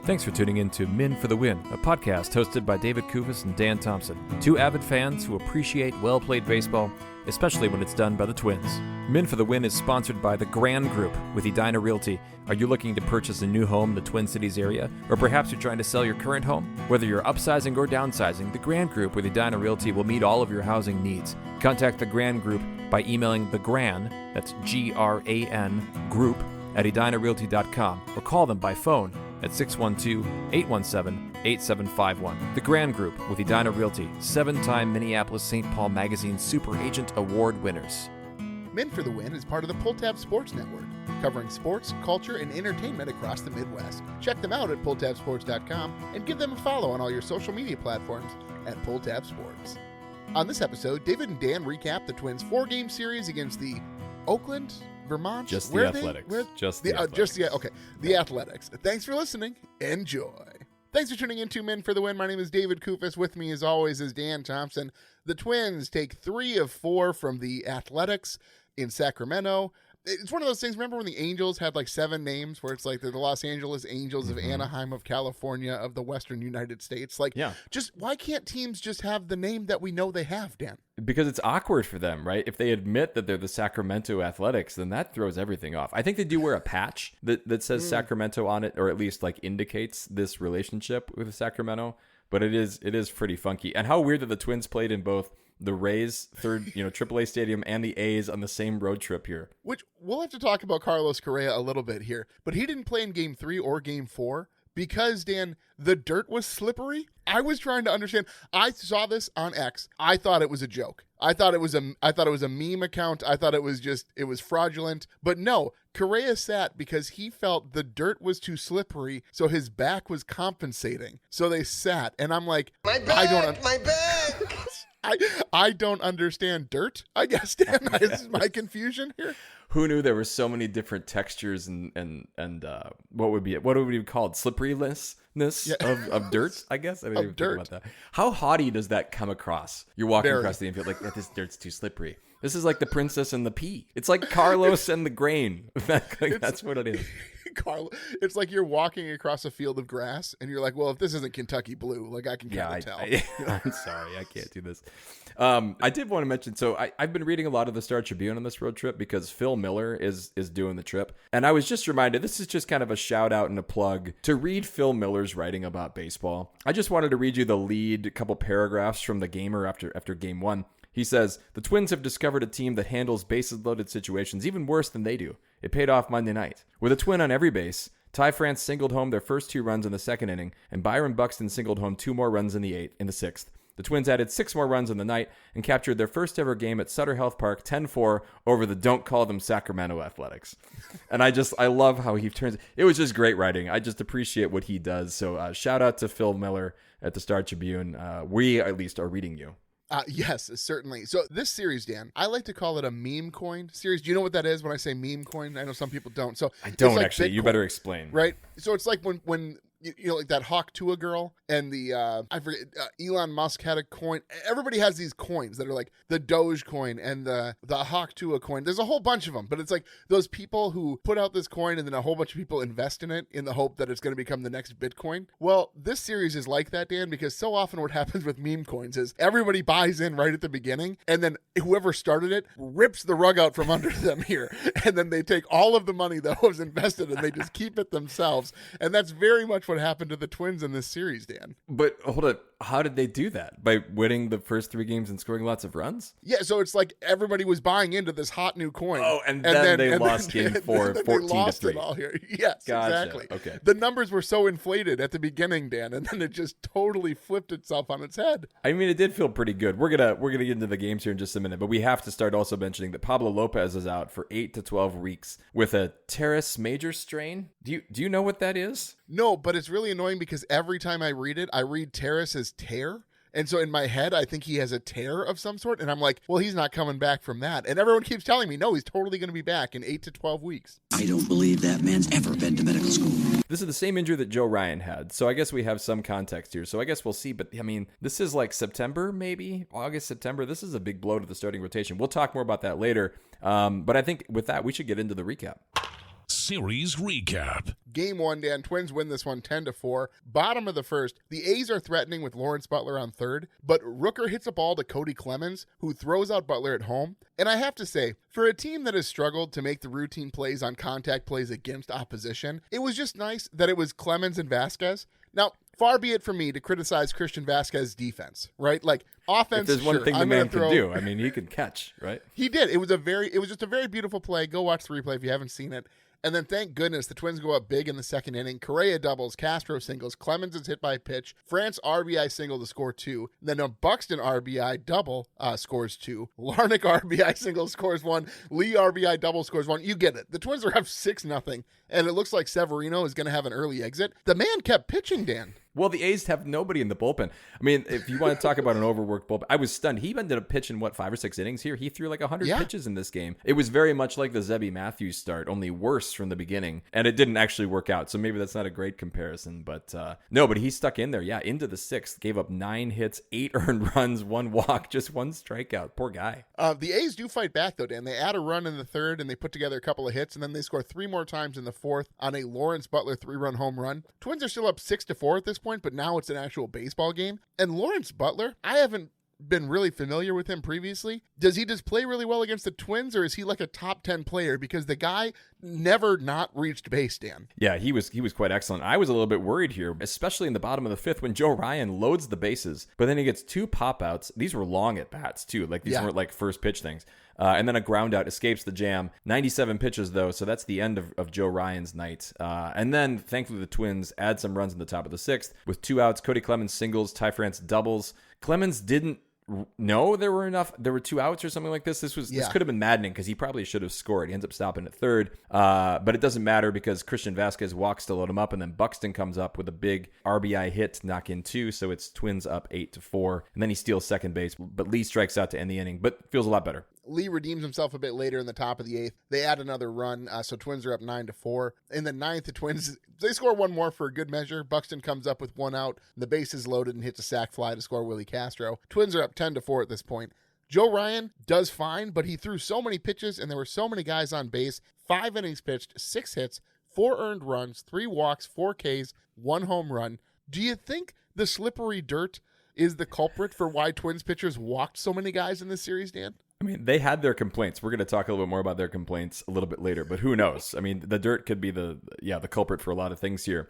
Thanks for tuning in to Men for the Win, a podcast hosted by David Kufis and Dan Thompson, two avid fans who appreciate well-played baseball, especially when it's done by the Twins. Men for the Win is sponsored by the Grand Group with Edina Realty. Are you looking to purchase a new home in the Twin Cities area? Or perhaps you're trying to sell your current home? Whether you're upsizing or downsizing, the Grand Group with Edina Realty will meet all of your housing needs. Contact the Grand Group by emailing thegran, that's G-R-A-N, group, at edinarealty.com, or call them by phone at 612-817-8751. The Grand Group with Edina Realty, 7-time Minneapolis-St. Paul Magazine Super Agent Award winners. Men for the Win is part of the Pulltab Sports Network, covering sports, culture, and entertainment across the Midwest. Check them out at pulltabsports.com and give them a follow on all your social media platforms at Pulltab Sports. On this episode, David and Dan recap the Twins' 4-game series against the Oakland, Vermont? Just the Athletics. The Athletics. Thanks for listening. Enjoy. Thanks for tuning in to Men for the Win. My name is David Kufis. With me, as always, is Dan Thompson. The Twins take 3 of 4 from the Athletics in Sacramento. It's one of those things, remember when the Angels had like 7 names, where it's like they're the Los Angeles Angels of Anaheim, of California, of the Western United States? Like, just why can't teams just have the name that we know they have, Dan? Because it's awkward for them, right? If they admit that they're the Sacramento Athletics, then that throws everything off. I think they do wear a patch that says Sacramento on it, or at least like indicates this relationship with Sacramento. But it is pretty funky. And how weird that the Twins played in both the Rays' third, AAA stadium and the A's on the same road trip here. Which we'll have to talk about Carlos Correa a little bit here, but he didn't play in Game 3 or Game 4 because, Dan, the dirt was slippery. I was trying to understand. I saw this on X. I thought it was a joke. I thought it was a meme account. I thought it was fraudulent. But no, Correa sat because he felt the dirt was too slippery, so his back was compensating. So they sat, and I'm like, my back. I don't understand dirt, I guess, Dan. This is my confusion here. Who knew there were so many different textures and what would it be called? Slipperiness of dirt, I guess. I didn't even think about that. How haughty does that come across? You're walking across the infield like, this dirt's too slippery. This is like the Princess and the Pea. It's like Carlos and the grain. That's what it is. It's like you're walking across a field of grass and you're like, well, if this isn't Kentucky Blue, like I can kind of tell. I'm sorry, I can't do this. I did want to mention, so I've been reading a lot of the Star Tribune on this road trip because Phil Miller is doing the trip. And I was just reminded, this is just kind of a shout out and a plug to read Phil Miller's writing about baseball. I just wanted to read you the lead couple paragraphs from the Gamer after Game 1. He says, the Twins have discovered a team that handles bases-loaded situations even worse than they do. It paid off Monday night. With a twin on every base, Ty France singled home their first 2 runs in the second inning, and Byron Buxton singled home 2 more runs in the 6th. The Twins added 6 more runs in the night and captured their first ever game at Sutter Health Park 10-4 over the Don't Call Them Sacramento Athletics. And I love how he turns. It was just great writing. I just appreciate what he does. So shout out to Phil Miller at the Star Tribune. We at least are reading you. Yes, certainly. So this series, Dan, I like to call it a meme coin series. Do you know what that is when I say meme coin? I know some people don't. So I don't like actually. Bitcoin, you better explain. Right? So it's like when like that Hawk Tua girl and the, I forget, Elon Musk had a coin. Everybody has these coins that are like the Doge coin and the Hawk Tua coin. There's a whole bunch of them, but it's like those people who put out this coin and then a whole bunch of people invest in it in the hope that it's going to become the next Bitcoin. Well, this series is like that, Dan, because so often what happens with meme coins is everybody buys in right at the beginning and then whoever started it rips the rug out from under them here. And then they take all of the money that was invested and they just keep it themselves. And that's very much what happened to the Twins in this series, Dan. But hold on, how did they do that? By winning the first 3 games and scoring lots of runs? Yeah, so it's like everybody was buying into this hot new coin. Oh, and then they lost Game 4, 14-3. It all here. Yes, gotcha. Exactly. Okay. The numbers were so inflated at the beginning, Dan, and then it just totally flipped itself on its head. I mean, it did feel pretty good. We're gonna get into the games here in just a minute, but we have to start also mentioning that Pablo Lopez is out for 8 to 12 weeks with a teres major strain. Do you know what that is? No, but it's really annoying because every time I read it, I read teres as tear. And so in my head, I think he has a tear of some sort. And I'm like, well, he's not coming back from that. And everyone keeps telling me, no, he's totally going to be back in 8 to 12 weeks. I don't believe that man's ever been to medical school. This is the same injury that Joe Ryan had. So I guess we have some context here. So I guess we'll see. But I mean, this is like September, maybe August, September. This is a big blow to the starting rotation. We'll talk more about that later. But I think with that, we should get into the recap. Series recap. Game 1, Dan. Twins win this one 10-4. Bottom of the first, the A's are threatening with Lawrence Butler on third, but Rooker hits a ball to Cody Clemens, who throws out Butler at home. And I have to say, for a team that has struggled to make the routine plays on contact plays against opposition, it was just nice that it was Clemens and Vasquez. Now, far be it from me to criticize Christian Vasquez's defense, right? Like, offense, if there's one sure, thing the I'm man gonna can do, I mean, he could catch, right? He did. It was just a very beautiful play. Go watch the replay if you haven't seen it. And then, thank goodness, the Twins go up big in the second inning. Correa doubles, Castro singles, Clemens is hit by a pitch, France RBI single to score 2. Then a Buxton RBI double scores 2. Larnach RBI single scores 1. Lee RBI double scores 1. You get it. The Twins are up 6-0, and it looks like Severino is going to have an early exit. The man kept pitching, Dan. Well, the A's have nobody in the bullpen. I mean, if you want to talk about an overworked bullpen, I was stunned. He ended up pitching, 5 or 6 innings here? He threw like 100 pitches in this game. It was very much like the Zebby Matthews start, only worse from the beginning. And it didn't actually work out. So maybe that's not a great comparison. But no, but he stuck in there. Yeah, into the 6th. Gave up 9 hits, 8 earned runs, 1 walk, just 1 strikeout. Poor guy. The A's do fight back, though, Dan. They add a run in the 3rd, and they put together a couple of hits, and then they score 3 more times in the 4th on a Lawrence Butler 3-run home run. Twins are still up 6-4 at this point, but now it's an actual baseball game. And Lawrence Butler, I haven't been really familiar with him previously. Does he just play really well against the Twins, or is he like a top 10 player? Because the guy never not reached base, Dan. Yeah, he was quite excellent. I was a little bit worried here, especially in the bottom of the 5th when Joe Ryan loads the bases, but then he gets 2 pop-outs. These were long at bats too. Like these weren't like first pitch things. And then a ground out escapes the jam. 97 pitches, though, so that's the end of Joe Ryan's night. And then, thankfully, the Twins add some runs in the top of the 6th. With 2 outs, Cody Clemens singles, Ty France doubles. Clemens didn't know there were 2 outs or something like this. This could have been maddening because he probably should have scored. He ends up stopping at 3rd. But it doesn't matter because Christian Vasquez walks to load him up, and then Buxton comes up with a big RBI hit to knock in 2. So it's Twins up 8-4. And then he steals second base, but Lee strikes out to end the inning, but feels a lot better. Lee redeems himself a bit later in the top of the 8th. They add another run, so Twins are up 9-4. In the 9th, the Twins, they score 1 more for a good measure. Buxton comes up with 1 out. The base is loaded and hits a sac fly to score Willie Castro. Twins are up 10-4 at this point. Joe Ryan does fine, but he threw so many pitches and there were so many guys on base. 5 innings pitched, 6 hits, 4 earned runs, 3 walks, 4 Ks, 1 home run. Do you think the slippery dirt is the culprit for why Twins pitchers walked so many guys in this series, Dan? I mean, they had their complaints. We're going to talk a little bit more about their complaints a little bit later, but who knows? I mean, the dirt could be the culprit for a lot of things here.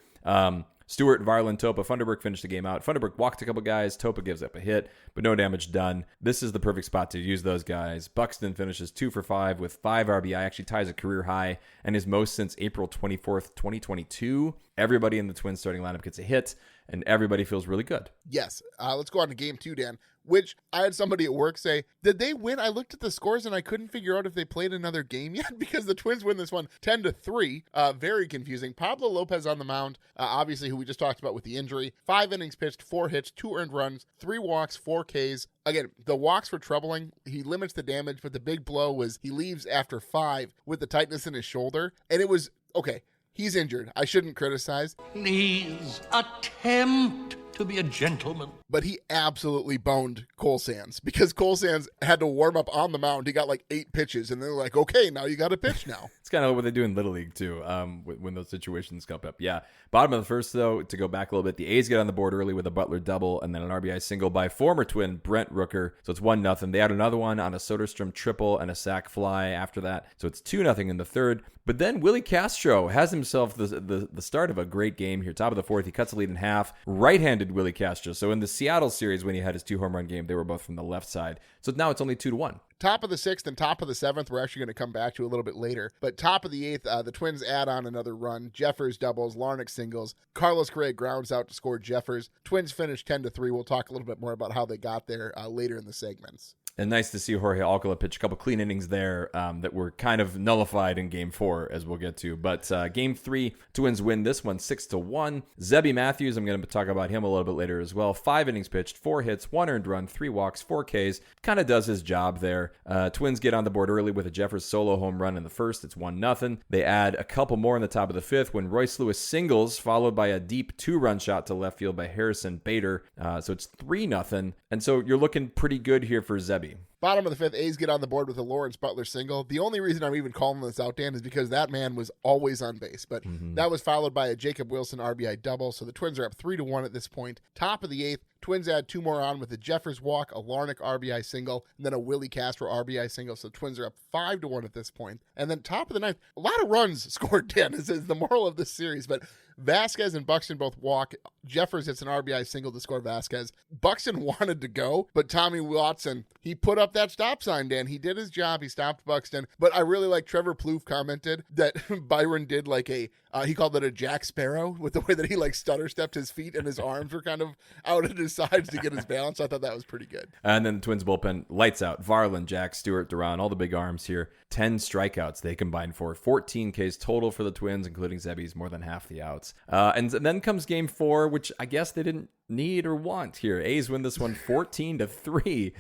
Stewart, Varland, Topa, Funderburk finished the game out. Funderburk walked a couple guys. Topa gives up a hit, but no damage done. This is the perfect spot to use those guys. Buxton finishes 2 for 5 with 5 RBI, actually ties a career high and his most since April 24th, 2022. Everybody in the Twins starting lineup gets a hit, and everybody feels really good. Yes. Let's go on to game 2, Dan, which I had somebody at work say, did they win? I looked at the scores and I couldn't figure out if they played another game yet because the Twins win this one 10-3. Very confusing. Pablo Lopez on the mound, obviously who we just talked about with the injury. 5 innings pitched, 4 hits, 2 earned runs, 3 walks, 4 Ks. Again, the walks were troubling. He limits the damage, but the big blow was he leaves after 5 with the tightness in his shoulder. And it was, okay, he's injured. I shouldn't criticize. Please attempt to be a gentleman. But he absolutely boned Cole Sands because Cole Sands had to warm up on the mound. He got like 8 pitches, and they're like, okay, now you got to pitch now. It's kind of what they do in Little League, too, when those situations come up. Yeah. Bottom of the first, though, to go back a little bit, the A's get on the board early with a Butler double and then an RBI single by former Twin Brent Rooker. So it's 1-0. They add another one on a Soderstrom triple and a sac fly after that. So it's 2-0 in the 3rd. But then Willie Castro has himself the start of a great game here. Top of the 4th, he cuts the lead in half. Right-handed Willie Castro. So in the Seattle series, when he had his 2 home run game, they were both from the left side. So now it's only 2-1. Top of the 6th and top of the 7th, we're actually going to come back to a little bit later. But top of the 8th, the Twins add on another run. Jeffers doubles, Larnach singles. Carlos Correa grounds out to score Jeffers. Twins finish 10-3. We'll talk a little bit more about how they got there later in the segments. And nice to see Jorge Alcala pitch a couple clean innings there that were kind of nullified in Game 4, as we'll get to. But Game 3, Twins win this one 6-1. Zebby Matthews, I'm going to talk about him a little bit later as well. 5 innings pitched, 4 hits, 1 earned run, 3 walks, 4 Ks. Kind of does his job there. Twins get on the board early with a Jeffers solo home run in the 1st. It's 1-0. They add a couple more in the top of the 5th when Royce Lewis singles, followed by a deep 2-run shot to left field by Harrison Bader. So it's 3-0. And so you're looking pretty good here for Zebby. Zebby. Bottom of the fifth, A's get on the board with a Lawrence Butler single. The only reason I'm even calling this out, Dan, is because that man was always on base. But that was followed by a Jacob Wilson RBI double. So the Twins are up 3-1 at this point. Top of the eighth, Twins add 2 more on with a Jeffers walk, a Larnach RBI single, and then a Willie Castro RBI single. So the Twins are up 5-1 at this point. And then top of the ninth, a lot of runs scored, Dan, is the moral of this series. But Vasquez and Buxton both walk. Jeffers hits an RBI single to score Vasquez. Buxton wanted to go, but Tommy Watson, he put up that stop sign, Dan. He did his job. He stopped Buxton. But I really like Trevor Plouffe commented that Byron did like he called it a Jack Sparrow with the way that he like stutter stepped his feet and his arms were kind of out at his sides to get his balance. I thought that was pretty good. And then the Twins bullpen, lights out. Varland, Jack, Stewart, Duran, all the big arms here. 10 strikeouts they combined for. 14 Ks total for the Twins, including Zebby's more than half the outs. And then comes game 4, which I guess they didn't need or want here. A's win this one 14-3.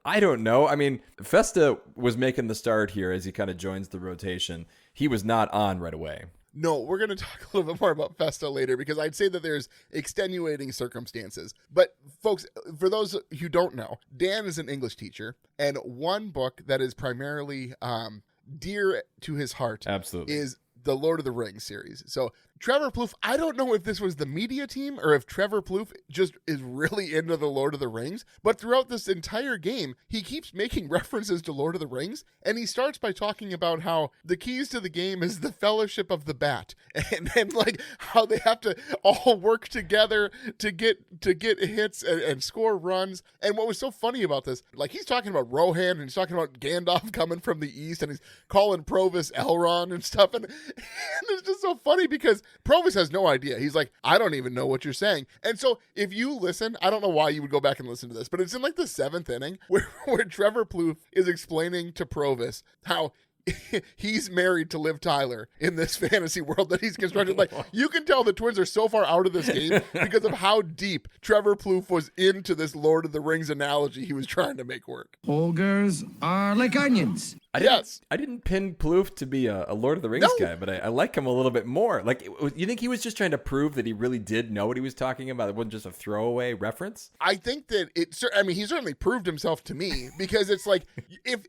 I don't know. I mean, Festa was making the start here as he kind of joins the rotation. He was not on right away. No, we're going to talk a little bit more about Festa later because I'd say that there's extenuating circumstances. But folks, for those who don't know, Dan is an English teacher, and one book that is primarily dear to his heart Absolutely. is the Lord of the Rings series. So Trevor Plouffe, I don't know if this was the media team or if Trevor Plouffe just is really into the Lord of the Rings, but throughout this entire game, he keeps making references to Lord of the Rings, and he starts by talking about how the keys to the game is the Fellowship of the Bat, and like how they have to all work together to get hits and score runs. And what was so funny about this, like he's talking about Rohan and he's talking about Gandalf coming from the east, and he's calling Provis Elrond and stuff, and it's just so funny because Provis has no idea. He's like, I don't even know what you're saying. And so if you listen, I don't know why you would go back and listen to this, but it's in like the 7th inning where Trevor Plouffe is explaining to Provis how he's married to Liv Tyler in this fantasy world that he's constructed. Like, you can tell the Twins are so far out of this game because of how deep Trevor Plouffe was into this Lord of the Rings analogy he was trying to make work. Ogres are like onions. I didn't pin Plouffe to be a Lord of the Rings guy, but I like him a little bit more. Like, you think he was just trying to prove that he really did know what he was talking about? It wasn't just a throwaway reference? I think that he certainly proved himself to me because it's like, if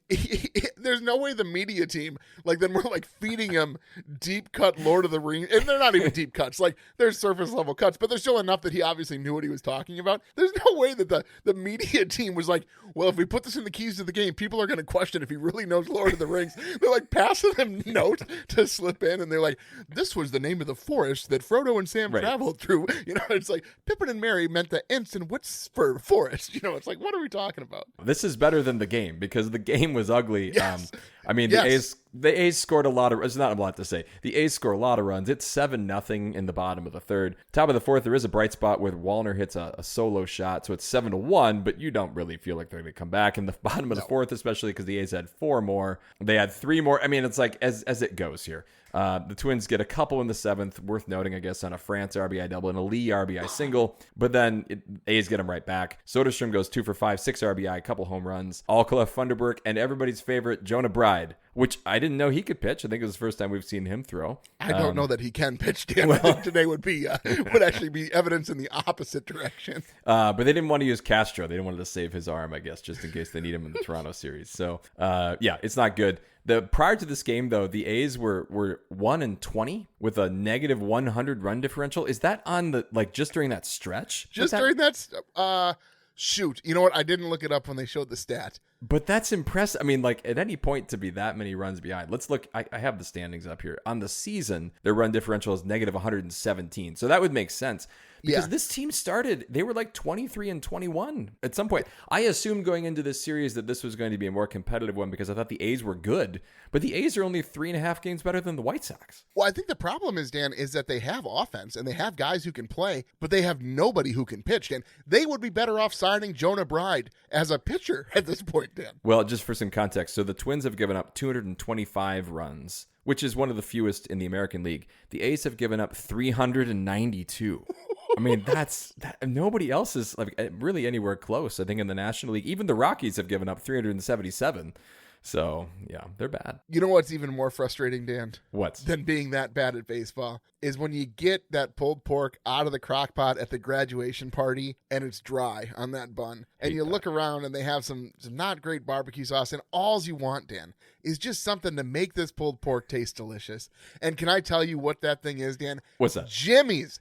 there's no way the media team, like, then we're like feeding him deep cut Lord of the Rings, and they're not even deep cuts, like they're surface level cuts, but there's still enough that he obviously knew what he was talking about. There's no way that the media team was like, well, if we put this in the keys to the game, people are going to question if he really knows Lord of the Rings. They're like passing him notes to slip in, and they're like, this was the name of the forest that Frodo and Sam traveled through. You know, it's like Pippin and Merry meant the Ents and Whisper Forest. You know, it's like, what are we talking about? This is better than the game because the game was ugly. Yes. I mean, the A's scored a lot of. It's not a lot to say. The A's score a lot of runs. It's 7-0 in the bottom of the third. Top of the fourth, there is a bright spot where Wallner hits a solo shot, so it's 7-1. But you don't really feel like they're going to come back in the bottom of the fourth, especially because the A's had 4 more. They had 3 more. I mean, it's like as it goes here. The Twins get a couple in the 7th, worth noting, I guess, on a France RBI double and a Lee RBI single. But then A's get them right back. Soderstrom goes 2 for 5, 6 RBI, a couple home runs. Alcala, Funderburk, and everybody's favorite Jonah Bride, which I didn't know he could pitch. I think it was the first time we've seen him throw. I don't know that he can pitch, Dan. I think today would actually be evidence in the opposite direction. But they didn't want to use Castro. They didn't want to save his arm, I guess, just in case they need him in the Toronto series. So, it's not good. Prior to this game, though, the A's were 1-20 with a negative 100 run differential. Is that on just during that stretch? During that shoot. You know what? I didn't look it up when they showed the stat. But that's impressive. I mean, like, at any point to be that many runs behind. Let's look. I have the standings up here. On the season, their run differential is negative 117. So that would make sense. Because this team started, they were like 23-21 at some point. I assumed going into this series that this was going to be a more competitive one because I thought the A's were good. But the A's are only 3.5 games better than the White Sox. Well, I think the problem is, Dan, is that they have offense and they have guys who can play, but they have nobody who can pitch. And they would be better off signing Jonah Bride as a pitcher at this point, Dan. Well, just for some context, so the Twins have given up 225 runs, which is one of the fewest in the American League. The A's have given up 392. I mean, nobody else is like really anywhere close, I think, in the National League. Even the Rockies have given up 377. So, yeah, they're bad. You know what's even more frustrating, Dan? What? Than being that bad at baseball is when you get that pulled pork out of the crock pot at the graduation party and it's dry on that bun. And you look around and they have some not great barbecue sauce, and all you want, Dan, is just something to make this pulled pork taste delicious. And can I tell you what that thing is, Dan? What's that? Jimmy's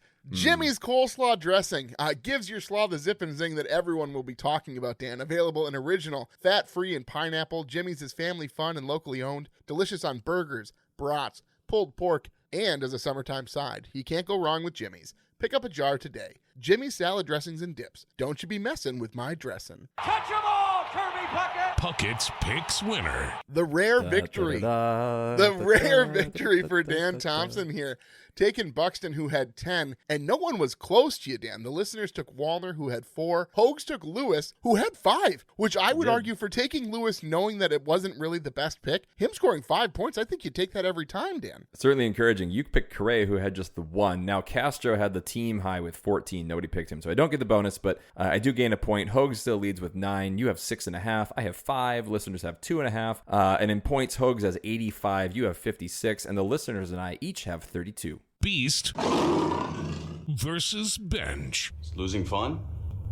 coleslaw dressing gives your slaw the zip and zing that everyone will be talking about, Dan. Available in original, fat-free, and pineapple. Jimmy's is family fun and locally owned. Delicious on burgers, brats, pulled pork, and as a summertime side. You can't go wrong with Jimmy's. Pick up a jar today. Jimmy's salad dressings and dips. Don't you be messing with my dressing. Catch 'em all, Kirby Puckett! Puckett's Picks winner. The rare victory. The rare victory for Dan Thompson here. Taking Buxton, who had 10, and no one was close to you, Dan. The listeners took Wallner, who had 4. Hogs took Lewis, who had 5, which I would argue for taking Lewis knowing that it wasn't really the best pick. Him scoring 5 points, I think you take that every time, Dan. Certainly encouraging. You picked Correa, who had just the 1. Now, Castro had the team high with 14. Nobody picked him, so I don't get the bonus, but I do gain a point. Hogs still leads with 9. You have 6.5. I have 5. Listeners have 2.5. And in points, Hogs has 85. You have 56. And the listeners and I each have 32. Beast versus Bench. Is losing fun?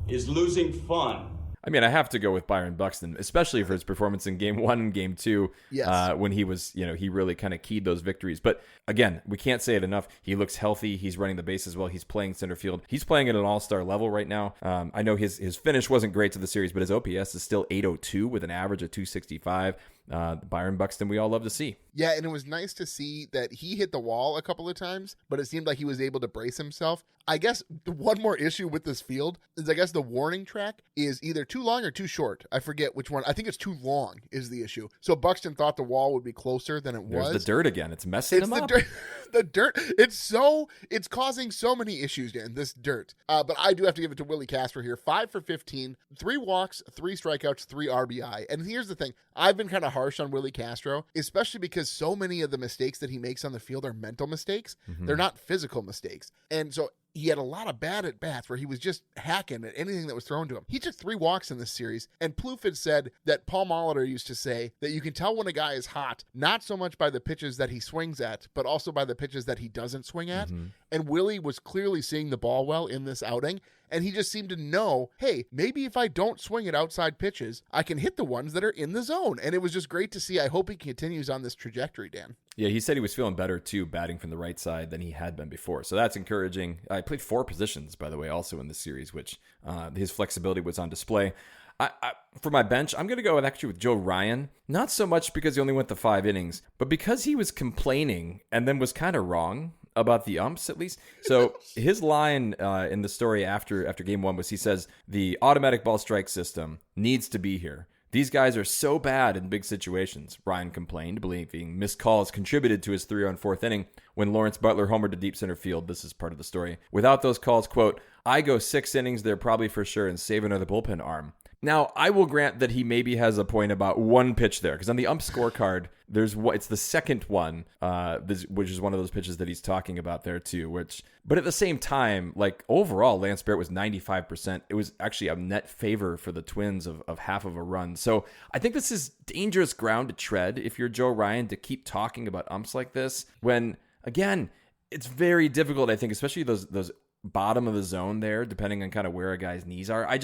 Is losing fun? I mean, I have to go with Byron Buxton, especially for his performance in Game 1 and Game 2, when he was, he really kind of keyed those victories. But again, we can't say it enough. He looks healthy. He's running the bases well. He's playing center field. He's playing at an all-star level right now. I know his finish wasn't great to the series, but his OPS is still 802 with an average of 265. Byron Buxton, we all love to see. Yeah, and it was nice to see that he hit the wall a couple of times, but it seemed like he was able to brace himself. I guess one more issue with this field is I guess the warning track is either too long or too short. I forget which one. I think it's too long is the issue. So Buxton thought the wall would be closer than it was. There's the dirt again. It's messing him up. The dirt. It's causing so many issues, Dan, this dirt. But I do have to give it to Willie Casper here. 5 for 15, 3 walks, 3 strikeouts, 3 RBI. And here's the thing. I've been kind of harsh on Willie Castro, especially because so many of the mistakes that he makes on the field are mental mistakes. Mm-hmm. They're not physical mistakes. And so he had a lot of bad at-bats where he was just hacking at anything that was thrown to him. He took 3 walks in this series, and Plouffe had said that Paul Molitor used to say that you can tell when a guy is hot, not so much by the pitches that he swings at, but also by the pitches that he doesn't swing at. Mm-hmm. And Willie was clearly seeing the ball well in this outing, and he just seemed to know, hey, maybe if I don't swing at outside pitches, I can hit the ones that are in the zone. And it was just great to see. I hope he continues on this trajectory, Dan. Yeah, he said he was feeling better, too, batting from the right side than he had been before. So that's encouraging. I played 4 positions, by the way, also in this series, which his flexibility was on display. For my bench, I'm going to go with Joe Ryan. Not so much because he only went the 5 innings, but because he was complaining and then was kind of wrong about the umps, at least. So his line in the story after Game 1 was, he says, the automatic ball strike system needs to be here. These guys are so bad in big situations, Ryan complained, believing missed calls contributed to his 3-run 4th inning when Lawrence Butler homered to deep center field. This is part of the story. Without those calls, quote, I go 6 innings there probably for sure and save another bullpen arm. Now, I will grant that he maybe has a point about one pitch there, because on the ump scorecard, it's the second one, which is one of those pitches that he's talking about there too. But at the same time, like overall, Lance Barrett was 95%. It was actually a net favor for the Twins of half of a run. So I think this is dangerous ground to tread if you're Joe Ryan to keep talking about umps like this. When again, it's very difficult. I think, especially those bottom of the zone there, depending on kind of where a guy's knees are. I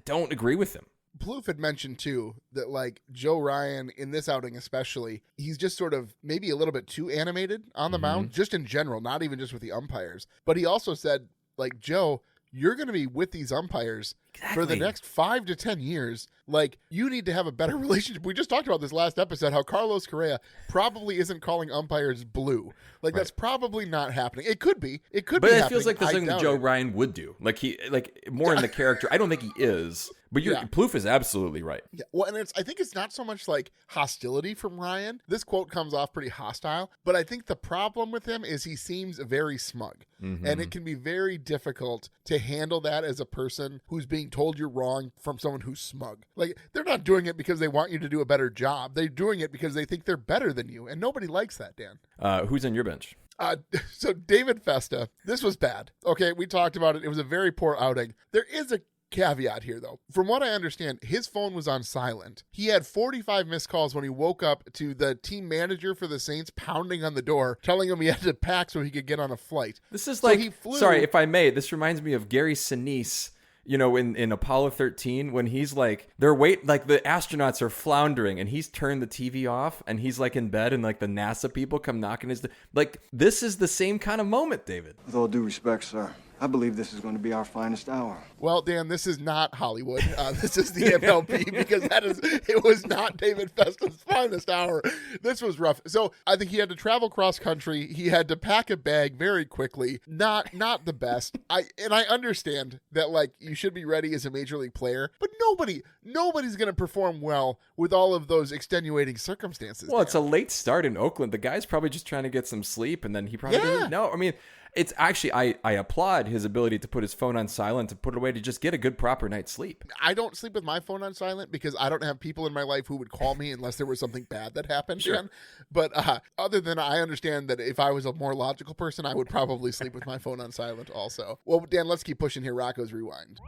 don't agree with him. Plouffe had mentioned, too, that, like, Joe Ryan, in this outing especially, he's just sort of maybe a little bit too animated on the mound, just in general, not even just with the umpires. But he also said, like, Joe, you're going to be with these umpires for the next 5 to 10 years. Like, you need to have a better relationship. We just talked about this last episode, how Carlos Correa probably isn't calling umpires blue. Like, that's probably not happening. It could be. It could be happening. But it feels like the thing that Joe Ryan would do. Like, more in the character. I don't think he is. But Plouffe is absolutely right. Yeah. Well, and I think it's not so much like hostility from Ryan. This quote comes off pretty hostile, but I think the problem with him is he seems very smug. Mm-hmm. And it can be very difficult to handle that as a person who's being told you're wrong from someone who's smug. Like, they're not doing it because they want you to do a better job. They're doing it because they think they're better than you. And nobody likes that, Dan. Who's on your bench? So David Festa, this was bad. Okay, we talked about it. It was a very poor outing. There is a caveat here, though. From what I understand, his phone was on silent. He had 45 missed calls when he woke up to the team manager for the Saints pounding on the door, telling him he had to pack so he could get on a flight. This is So like, he flew- sorry, if I may, this reminds me of Gary Sinise, you know, in Apollo 13, when he's like, like the astronauts are floundering and he's turned the TV off and he's like in bed and like the NASA people come knocking his, like, this is the same kind of moment, David. With all due respect, sir, I believe this is going to be our finest hour. Well, Dan, this is not Hollywood. This is the MLB because it was not David Festa's finest hour. This was rough. So I think he had to travel cross country. He had to pack a bag very quickly. Not the best. I understand that, like, you should be ready as a major league player, but nobody's going to perform well with all of those extenuating circumstances. Well, Dan. it's a late start in Oakland. The guy's probably just trying to get some sleep, and then he probably doesn't know. I mean, it's actually, I applaud his ability to put his phone on silent, to put it away, to just get a good, proper night's sleep. I don't sleep with my phone on silent because I don't have people in my life who would call me unless there was something bad that happened. Sure. Dan. But other than I understand that if I was a more logical person, I would probably sleep with my phone on silent also. Well, Dan, let's keep pushing here. Rocco's Rewind.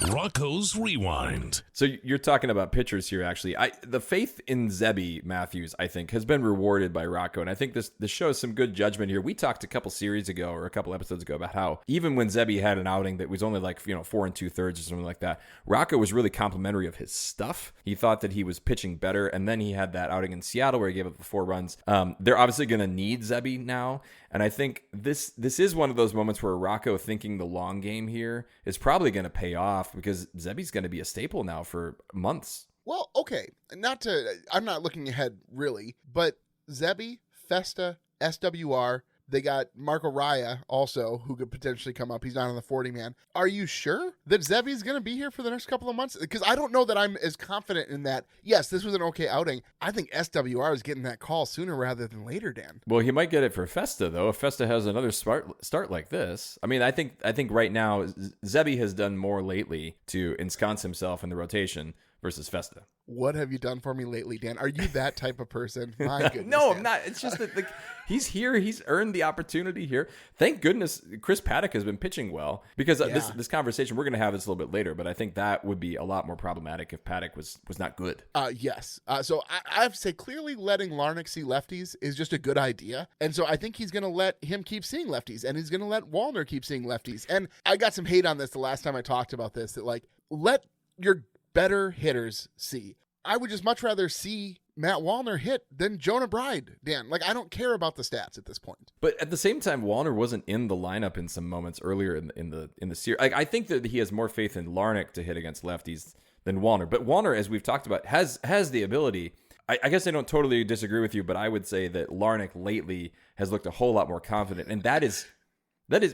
Rocco's Rewind. So you're talking about pitchers here, actually. The faith in Zebby Matthews, I think, has been rewarded by Rocco, and I think this shows some good judgment here. We talked a couple series ago or a couple episodes ago about how even when Zebby had an outing that was only like 4 2/3 or something like that, Rocco was really complimentary of his stuff. He thought that he was pitching better, and then he had that outing in Seattle where he gave up the 4 runs. They're obviously going to need Zebby now, and I think this is one of those moments where Rocco thinking the long game here is probably going to pay off because Zebby's going to be a staple now for months. Well, okay. I'm not looking ahead really, but Zebby, Festa, SWR, they got Marco Raya also, who could potentially come up. He's not on the 40-man. Are you sure that Zebby's going to be here for the next couple of months? Because I don't know that I'm as confident in that. Yes, this was an okay outing. I think SWR is getting that call sooner rather than later, Dan. Well, he might get it for Festa, though, if Festa has another start like this. I mean, I think right now, Zebby has done more lately to ensconce himself in the rotation versus Festa. What have you done for me lately, Dan? Are you that type of person? My goodness. No, Dan. I'm not. It's just that he's here. He's earned the opportunity here. Thank goodness Chris Paddack has been pitching well, because this conversation, we're going to have this a little bit later, but I think that would be a lot more problematic if Paddack was not good. Yes. So I have to say, clearly letting Larnach see lefties is just a good idea. And so I think he's going to let him keep seeing lefties, and he's going to let Wallner keep seeing lefties. And I got some hate on this the last time I talked about this, that like, let your better hitters see. I would just much rather see Matt Wallner hit than Jonah Bride, Dan. Like, I don't care about the stats at this point. But at the same time, Wallner wasn't in the lineup in some moments earlier in the series. Like, I think that he has more faith in Larnach to hit against lefties than Wallner. But Wallner, as we've talked about, has the ability. I guess I don't totally disagree with you, but I would say that Larnach lately has looked a whole lot more confident, and that is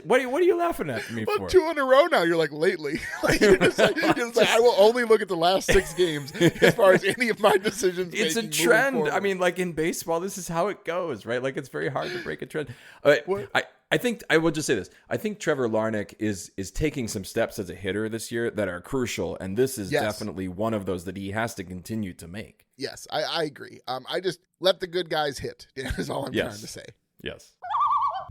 what are you laughing at me for? 2 in a row now. You're like, lately. Like, you're just like, I will only look at the last 6 games as far as any of my decisions. It's a trend. I mean, like in baseball, this is how it goes, right? Like, it's very hard to break a trend. I think I will just say this. I think Trevor Larnach is taking some steps as a hitter this year that are crucial, and this is definitely one of those that he has to continue to make. Yes, I agree. I just let the good guys hit. Is all I'm trying to say. Yes.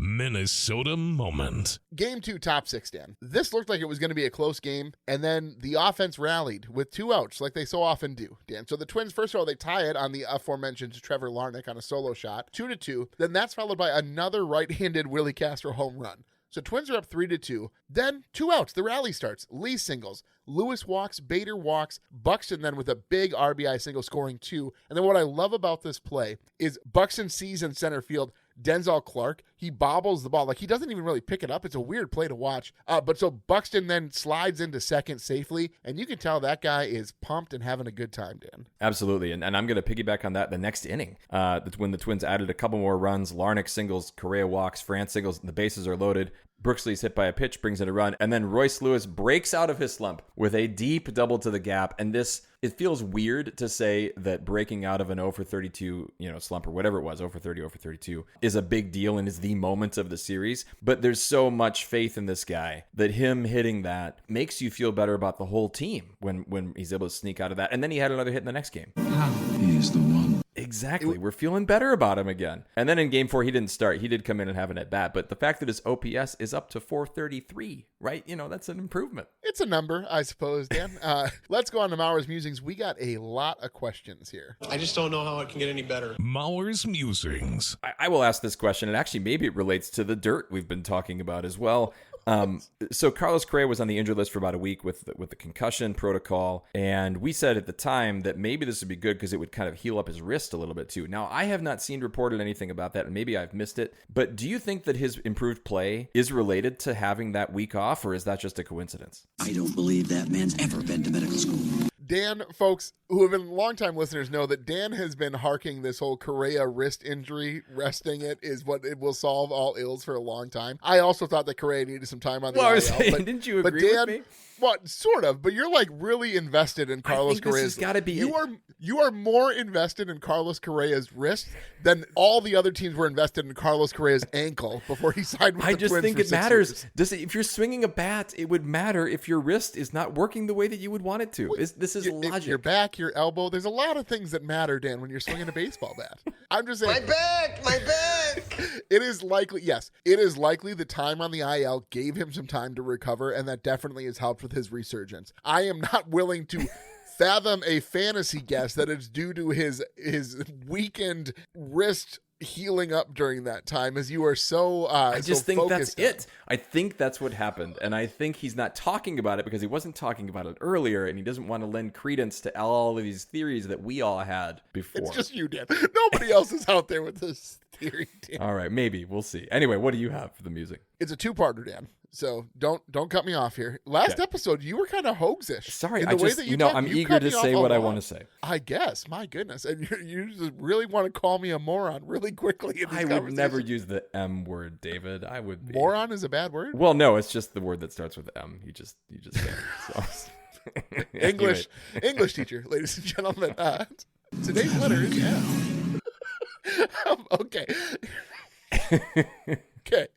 Minnesota moment. Game 2, top 6, Dan. This looked like it was going to be a close game, and then the offense rallied with 2 outs like they so often do, Dan. So the Twins, first of all, they tie it on the aforementioned Trevor Larnach on a solo shot, 2-2. Then that's followed by another right-handed Willie Castro home run. So Twins are up 3-2. Then 2 outs. The rally starts. Lee singles. Lewis walks. Bader walks. Buxton then with a big RBI single scoring 2. And then what I love about this play is Buxton sees in center field Denzel Clark. He bobbles the ball. Like, he doesn't even really pick it up. It's a weird play to watch. But so Buxton then slides into second safely. And you can tell that guy is pumped and having a good time, Dan. Absolutely. And I'm going to piggyback on that the next inning. When the Twins added a couple more runs, Larnach singles, Correa walks, France singles, and the bases are loaded. Brooksley's hit by a pitch, brings in a run, and then Royce Lewis breaks out of his slump with a deep double to the gap. And it feels weird to say that breaking out of an 0 for 32, slump or whatever it was, 0 for 30, 0 for 32, is a big deal and is the moment of the series. But there's so much faith in this guy that him hitting that makes you feel better about the whole team when he's able to sneak out of that. And then he had another hit in the next game. He is the one. Exactly. We're feeling better about him again. And then in game 4, he didn't start. He did come in and have an at-bat. But the fact that his OPS is up to 433, right? That's an improvement. It's a number, I suppose, Dan. Let's go on to Maurer's Musings. We got a lot of questions here. I just don't know how it can get any better. Maurer's Musings. I will ask this question, and actually maybe it relates to the dirt we've been talking about as well. So Carlos Correa was on the injured list for about a week with the concussion protocol, and we said at the time that maybe this would be good because it would kind of heal up his wrist a little bit too. Now, I have not seen reported anything about that, and maybe I've missed it, but do you think that his improved play is related to having that week off, or is that just a coincidence? I don't believe that man's ever been to medical school. Dan, folks who have been longtime listeners know that Dan has been harking this whole Correa wrist injury. Resting it is what it will solve all ills for a long time. I also thought that Correa needed some time on the I was IL, saying, but, didn't you agree Dan, with me? Well, sort of, but you're like really invested in Carlos Correa's. This has got to be you are more invested in Carlos Correa's wrist than all the other teams were invested in Carlos Correa's ankle before he signed with the Twins. I just think it matters. If you're swinging a bat, it would matter if your wrist is not working the way that you would want it to. This is logic. Your back, your elbow. There's a lot of things that matter, Dan, when you're swinging a baseball bat. I'm just saying. My back. It is likely, yes, it is likely the time on the IL gave him some time to recover, and that definitely has helped with his resurgence. I am not willing to fathom a fantasy guess that it's due to his weakened wrist healing up during that time, as you are so I just think that's on. it. I think that's what happened, and I think he's not talking about it because he wasn't talking about it earlier, and he doesn't want to lend credence to all of these theories that we all had before. It's just you, Dan. Nobody else is out there with this theory, Dan. All right, maybe we'll see. Anyway, what do you have for the music? It's a two-parter, Dan. So don't cut me off here. Last episode, you were kind of Hogs-ish. Sorry, I'm eager to say what I want to say. I guess, my goodness, and you just really want to call me a moron really quickly. I would never use the M word, David. I would be. Moron is a bad word. Well, no, it's just the word that starts with M. You just said it. So. English teacher, ladies and gentlemen. Today's letter is M. Okay. Okay.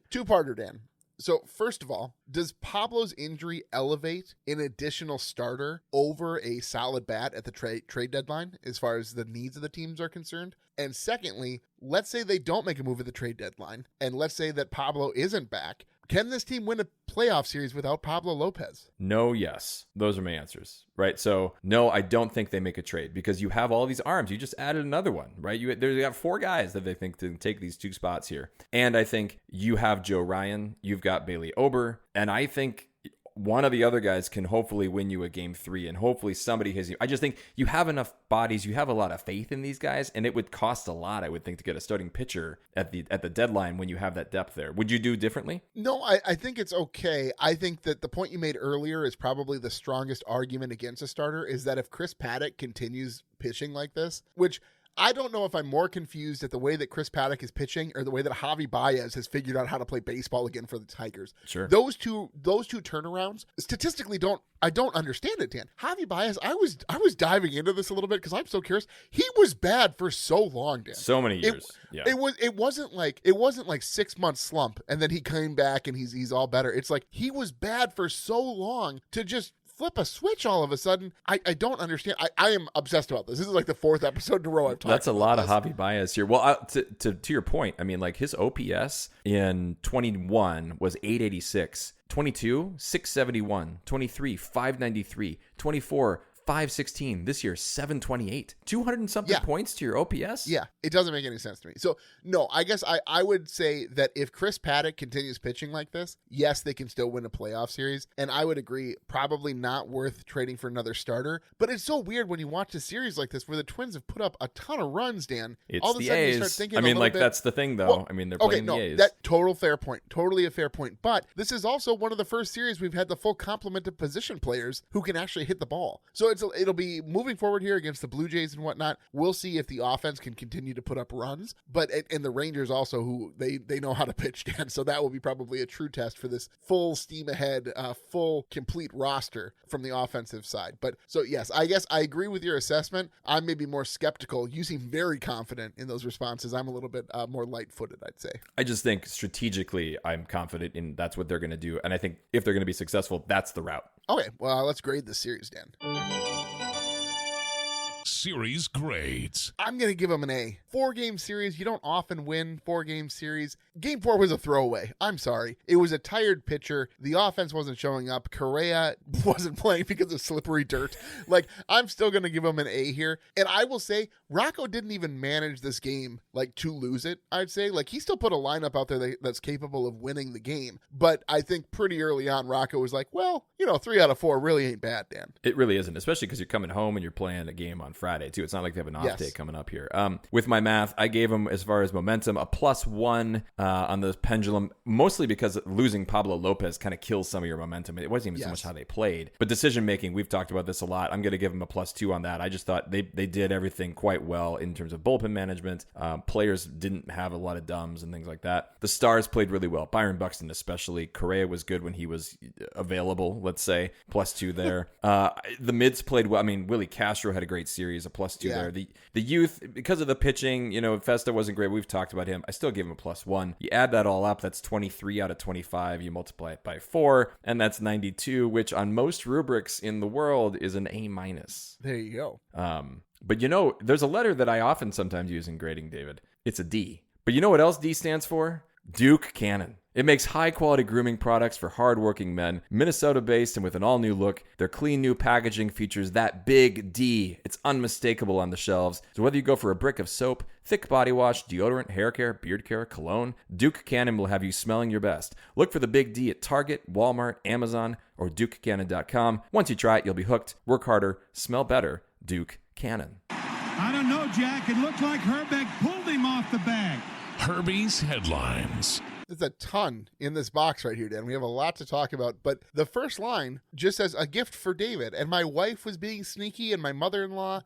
Two-parter, Dan. So, first of all, does Pablo's injury elevate an additional starter over a solid bat at the trade deadline as far as the needs of the teams are concerned? And secondly, let's say they don't make a move at the trade deadline, and let's say that Pablo isn't back. Can this team win a playoff series without Pablo Lopez? No, yes. Those are my answers, right? So, no, I don't think they make a trade because you have all these arms. You just added another one, right? You got 4 guys that they think can take these 2 spots here. And I think you have Joe Ryan, you've got Bailey Ober, and I think one of the other guys can hopefully win you a game 3, and hopefully somebody has you. I just think you have enough bodies, you have a lot of faith in these guys, and it would cost a lot, I would think, to get a starting pitcher at the deadline when you have that depth there. Would you do differently? No, I think it's okay. I think that the point you made earlier is probably the strongest argument against a starter, is that if Chris Paddack continues pitching like this, which I don't know if I'm more confused at the way that Chris Paddack is pitching or the way that Javi Baez has figured out how to play baseball again for the Tigers. Sure. Those two turnarounds statistically I don't understand it, Dan. Javi Baez, I was diving into this a little bit because I'm so curious. He was bad for so long, Dan. So many years. It wasn't like 6 months slump and then he came back and he's all better. It's like he was bad for so long to just flip a switch all of a sudden. I don't understand. I am obsessed about this. This is like the 4th episode in a row I've talked about. That's a lot of Javi Baez here. Well, to your point, I mean, like his OPS in 21 was 886, 22, 671, 23, 593, 24, 516. This year, 728. 200 and something points to your OPS? Yeah, it doesn't make any sense to me. So, no, I guess I would say that if Chris Paddack continues pitching like this, yes, they can still win a playoff series. And I would agree, probably not worth trading for another starter. But it's so weird when you watch a series like this where the Twins have put up a ton of runs, Dan. It's all of a the sudden A's. You start thinking that's the thing, though. Well, I mean, they're playing the A's. Total fair point. Totally a fair point. But this is also one of the first series we've had the full complement of position players who can actually hit the ball. So it'll be moving forward here against the Blue Jays and whatnot. We'll see if the offense can continue to put up runs, but and the Rangers also, who they know how to pitch, Dan. So that will be probably a true test for this full steam ahead, full complete roster from the offensive side. But so yes, I guess I agree with your assessment. I'm maybe more skeptical. You seem very confident in those responses. I'm a little bit more light-footed, I'd say. I just think strategically, I'm confident in that's what they're going to do, and I think if they're going to be successful, that's the route. Okay, well, let's grade this series, Dan. series grades. I'm going to give him an A. 4-game series. You don't often win 4-game series. Game 4 was a throwaway. I'm sorry. It was a tired pitcher. The offense wasn't showing up. Correa wasn't playing because of slippery dirt. Like, I'm still going to give him an A here. And I will say, Rocco didn't even manage this game, like, to lose it, I'd say. Like, he still put a lineup out there that's capable of winning the game. But I think pretty early on, Rocco was like, well, 3 out of 4 really ain't bad, Dan. It really isn't, especially because you're coming home and you're playing a game on Friday, too. It's not like they have an off day coming up here. With my math, I gave him, as far as momentum, a +1 on the pendulum, mostly because losing Pablo Lopez kind of kills some of your momentum. It wasn't even so much how they played. But decision-making, we've talked about this a lot. I'm going to give him a +2 on that. I just thought they did everything quite well in terms of bullpen management. Players didn't have a lot of dumbs and things like that. The stars played really well. Byron Buxton especially. Correa was good when he was available, let's say. +2 there. The mids played well. I mean, Willie Castro had a great series, a +2 there. The youth, because of the pitching, Festa wasn't great. We've talked about him. I still give him a +1. You add that all up, that's 23 out of 25. You multiply it by 4, and that's 92, which on most rubrics in the world is an A-. There you go. But there's a letter that I often sometimes use in grading, David. It's a D. But you know what else D stands for? Duke Cannon. It makes high-quality grooming products for hard-working men, Minnesota-based and with an all-new look. Their clean new packaging features that big D. It's unmistakable on the shelves. So whether you go for a brick of soap, thick body wash, deodorant, hair care, beard care, cologne, Duke Cannon will have you smelling your best. Look for the big D at Target, Walmart, Amazon, or DukeCannon.com. Once you try it, you'll be hooked. Work harder, smell better. Duke Cannon. I don't know, Jack. It looked like Herbeck pulled him off the bag. Herbie's headlines. There's a ton in this box right here, Dan. We have a lot to talk about, but the first line just says a gift for David. And my wife was being sneaky, and my mother-in-law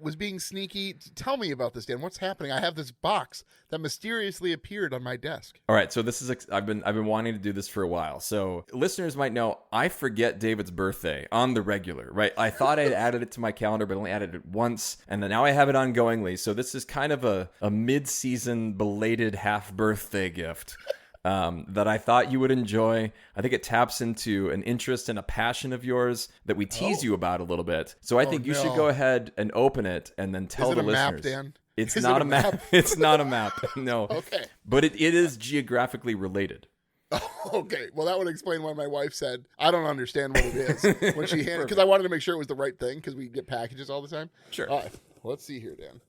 was being sneaky. Tell me about this, Dan. What's happening? I have this box that mysteriously appeared on my desk. All right, so this is I've been wanting to do this for a while. So listeners might know I forget David's birthday on the regular, right? I thought I'd added it to my calendar, but only added it once, and then now I have it ongoingly. So this is kind of a mid-season belated half birthday gift. That I thought you would enjoy. I think it taps into an interest and a passion of yours that we tease you about a little bit. So I think you should go ahead and open it and then tell the listeners. Is it a map, Dan? It's not a map. It's not a map. No. Okay. But it is geographically related. Okay. Well, that would explain why my wife said, I don't understand what it is when she handed, because I wanted to make sure it was the right thing because we get packages all the time. Sure. All right. Let's see here, Dan.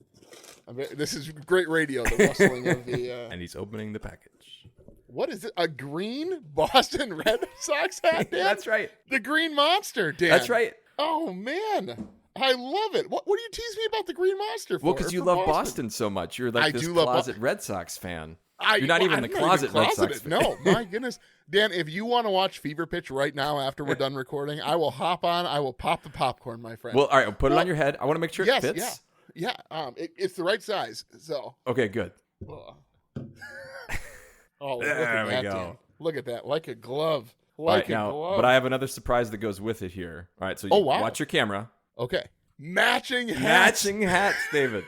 This is great radio, the rustling of the... And he's opening the package. What is it? A green Boston Red Sox hat, Dan? That's right. The Green Monster, Dan. That's right. Oh, man. I love it. What do you tease me about the Green Monster for? Well, because you love Boston so much. You're like this closet Red Sox fan. You're not even the closet Red Sox fan. No, my goodness. Dan, if you want to watch Fever Pitch right now after we're done recording, I will hop on. I will pop the popcorn, my friend. Well, all right. I'll put it on your head. I want to make sure it fits. Yeah. It's the right size. So. Okay, good. Oh, there we go. Dan. Look at that. Like a glove. Glove. But I have another surprise that goes with it here. All right, so watch your camera. Okay. Matching hats. Matching hats, David.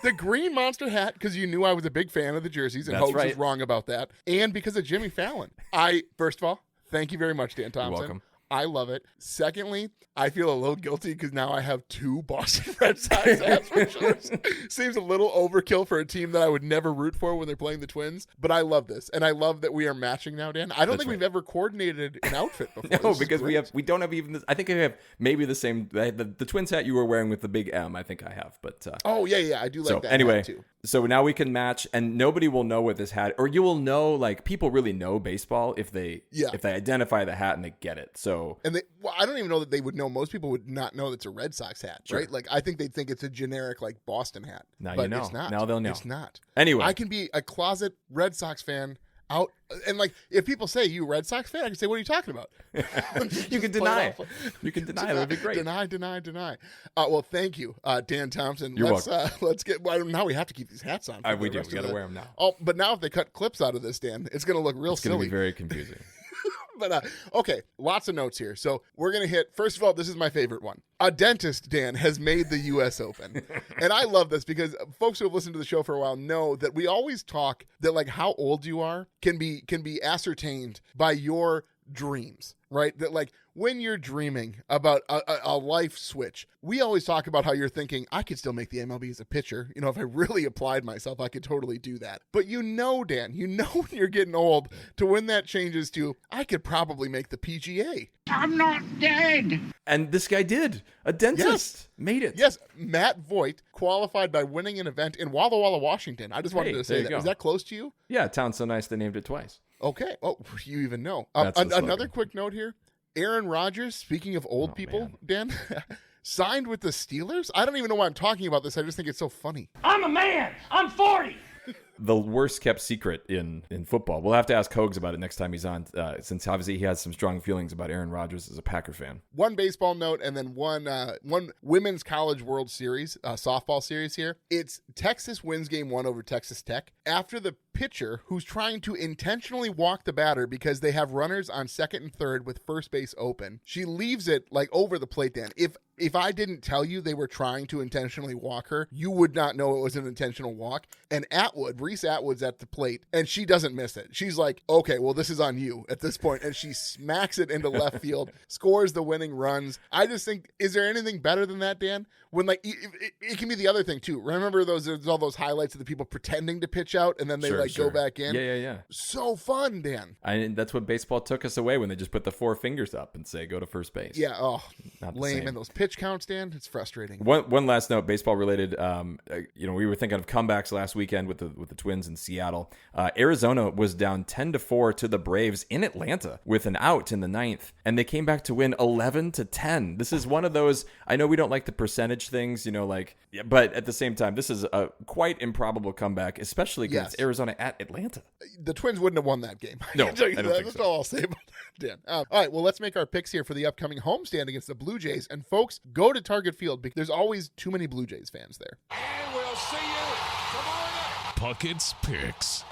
The Green Monster hat, because you knew I was a big fan of the jerseys, and Hoax was wrong about that. And because of Jimmy Fallon. First of all, thank you very much, Dan Thompson. You're welcome. I love it. Secondly, I feel a little guilty because now I have 2 Boston Red Sox hats for sure. Seems a little overkill for a team that I would never root for when they're playing the Twins. But I love this, and I love that we are matching now, Dan. I don't think we've ever coordinated an outfit before. No, because we don't have even this. I think I have maybe the same the Twins hat you were wearing with the big M. I think I have, but oh yeah, I do like that. Anyway, hat too. So now we can match, and nobody will know what this hat, or you will know, like, people really know baseball if they identify the hat and they get it. So I don't even know that they would know. Most people would not know that's a Red Sox hat, right? Like, I think they'd think it's a generic, like, Boston hat. Now but you know. It's not. Now they'll know. It's not. Anyway. I can be a closet Red Sox fan out, and, like, if people say, you a Red Sox fan? I can say, what are you talking about? You can deny it. You can deny it. That would be great. Deny. Well, thank you, Dan Thompson. You're welcome. Let's get, now we have to keep these hats on. We do. We got to wear them now. Oh, but now if they cut clips out of this, Dan, it's going to look real silly. It's going to be very confusing. But, okay, lots of notes here. So we're going to hit, first of all, this is my favorite one. A dentist, Dan, has made the U.S. Open. And I love this because folks who have listened to the show for a while know that we always talk that, like, how old you are can be ascertained by your dreams, right? That like when you're dreaming about a life switch, we always talk about how you're thinking, I could still make the MLB as a pitcher. You know, if I really applied myself, I could totally do that. But you know, Dan, you know when you're getting old to when that changes to, I could probably make the PGA. I'm not dead. And this guy did. A dentist made it. Yes, Matt Voigt qualified by winning an event in Walla Walla, Washington. I just wanted to say that. Is that close to you? Yeah, town's so nice they named it twice. Okay. Oh, you even know. That's the slogan. Another quick note here. Aaron Rodgers, speaking of old people, man. Dan, signed with the Steelers? I don't even know why I'm talking about this. I just think it's so funny. I'm a man. I'm 40. The worst kept secret in football. We'll have to ask Hogs about it next time he's on, since obviously he has some strong feelings about Aaron Rodgers as a Packer fan. One baseball note and then one Women's College World Series, softball series here. It's Texas wins game 1 over Texas Tech after the pitcher who's trying to intentionally walk the batter because they have runners on second and third with first base open. She leaves it like over the plate, Dan. If I didn't tell you they were trying to intentionally walk her, you would not know it was an intentional walk. And Reese Atwood's at the plate, and she doesn't miss it. She's like, okay, well, this is on you at this point. And she smacks it into left field, scores the winning runs. I just think, is there anything better than that, Dan? When like it can be the other thing too. Remember there's all those highlights of the people pretending to pitch out and then they go back in. Yeah. So fun, Dan. That's what baseball took us away when they just put the 4 fingers up and say go to first base. Yeah. Oh, Not the lame. same. And those pitch counts, Dan. It's frustrating. One last note, baseball related. We were thinking of comebacks last weekend with the Twins in Seattle. Arizona was down 10-4 to the Braves in Atlanta with an out in the 9th, and they came back to win 11-10. This is one of those. I know we don't like the percentage things, but at the same time, this is a quite improbable comeback, especially against Arizona at Atlanta. The Twins wouldn't have won that game. No, I don't think That's so. all I'll say about that, Dan. All right, well, let's make our picks here for the upcoming homestand against the Blue Jays. And folks, go to Target Field because there's always too many Blue Jays fans there. And we'll see you tomorrow night. Puckett's Picks.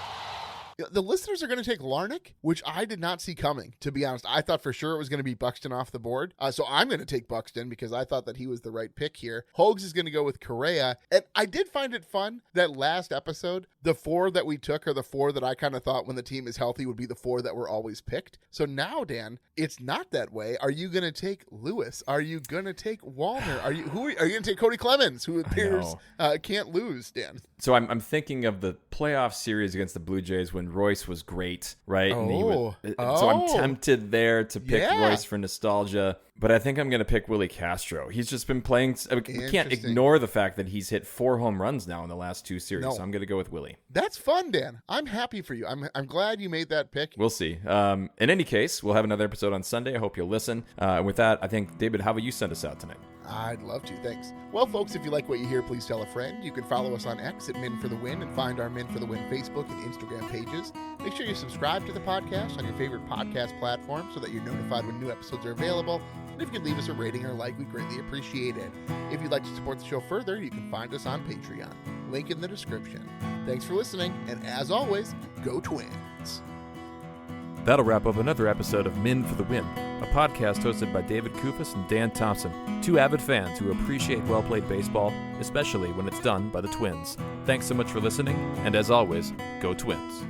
The listeners are going to take Larnach, which I did not see coming, to be honest. I thought for sure it was going to be Buxton off the board. So I'm going to take Buxton because I thought that he was the right pick here. Hogs is going to go with Correa. And I did find it fun that last episode, the 4 that we took are the 4 that I kind of thought when the team is healthy would be the 4 that were always picked. So now, Dan, it's not that way. Are you going to take Lewis? Are you going to take Wallner? Are you going to take Cody Clemens, who appears can't lose, Dan? So I'm thinking of the playoff series against the Blue Jays when Royce was great, right? So I'm tempted there to pick Royce for nostalgia, but I think I'm going to pick Willie Castro. He's just been playing. We can't ignore the fact that he's hit 4 home runs now in the last 2 series. So I'm going to go with Willie. That's fun, Dan. I'm happy for you. I'm glad you made that pick. We'll see. In any case, we'll have another episode on Sunday. I hope you'll listen. With that, I think, David, how about you send us out tonight? I'd love to. Thanks. Well, folks, if you like what you hear, please tell a friend. You can follow us on X at Men for the Win and find our Men for the Win Facebook and Instagram pages. Make sure you subscribe to the podcast on your favorite podcast platform so that you're notified when new episodes are available. And if you could leave us a rating or like, we'd greatly appreciate it. If you'd like to support the show further, you can find us on Patreon. Link in the description. Thanks for listening, and as always, go Twins. That'll wrap up another episode of Men for the Win, a podcast hosted by David Kufis and Dan Thompson, 2 avid fans who appreciate well-played baseball, especially when it's done by the Twins. Thanks so much for listening, and as always, go Twins.